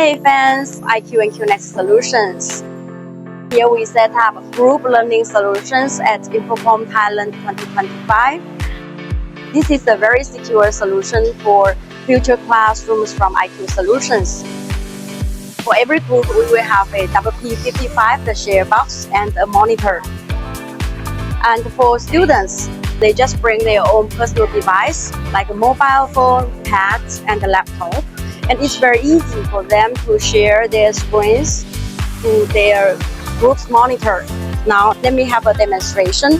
Hey fans, IQ and Q-NEX Solutions. Here we set up group learning solutions at InfoComm Thailand 2025. This is a very secure solution for future classrooms from IQ Solutions. For every group, we will have a WP55, the share box, and a monitor. And for students, they just bring their own personal device, like a mobile phone, pad, and a laptop. And it's very easy for them to share their screens to their group's monitor. Now, let me have a demonstration.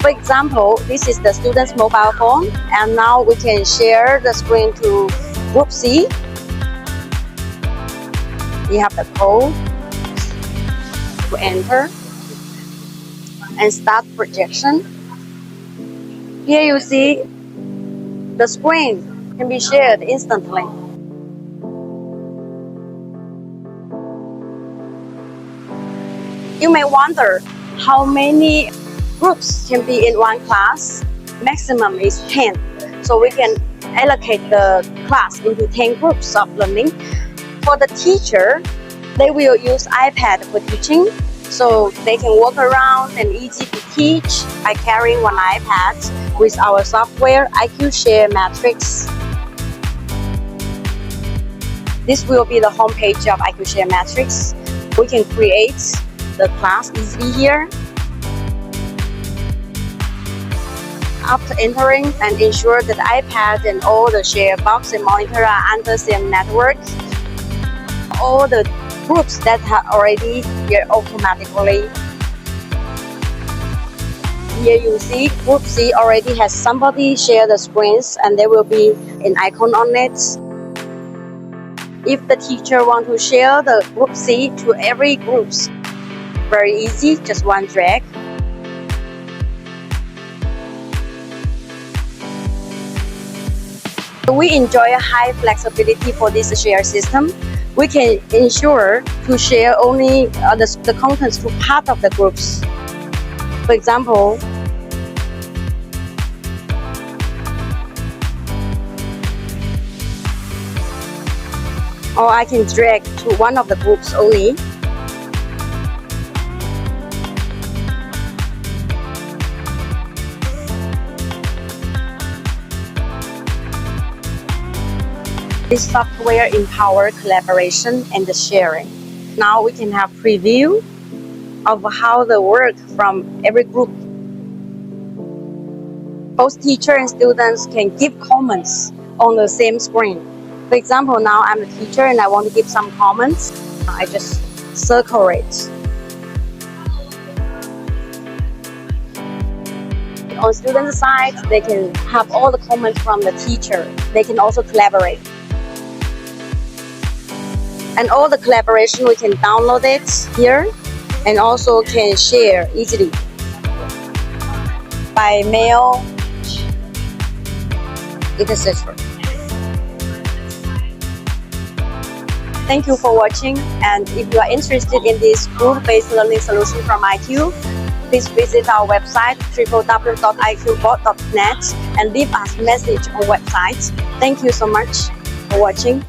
For example, this is the student's mobile phone, and now we can share the screen to Group C. We have the code to enter and start projection. Here you see the screen can be shared instantly. You may wonder how many groups can be in one class. Maximum is 10. So we can allocate the class into 10 groups of learning. For the teacher, they will use iPad for teaching. So they can walk around and easy to teach by carrying one iPad with our software IQ Share Matrix. This will be the homepage of IQ Share Matrix. We can create the class easily here. After entering and ensure that the iPad and all the share box and monitor are under the same network, all the groups that are already here automatically. Here you see Group C already has somebody share the screens and there will be an icon on it. If the teacher wants to share the Group C to every group, very easy, just one drag. We enjoy a high flexibility for this share system. We can ensure to share only the contents to part of the groups. For example, or I can drag to one of the groups only. This software empowers collaboration and the sharing. Now we can have preview of how the work from every group. Both teacher and students can give comments on the same screen. For example, now I'm a teacher and I want to give some comments. I just circle it. On student side, they can have all the comments from the teacher. They can also collaborate. And all the collaboration, we can download it here and also can share easily by mail, etc. Thank you for watching, and if you are interested in this group-based learning solution from IQ, please visit our website www.iqbot.net and leave us a message on website. Thank you so much for watching.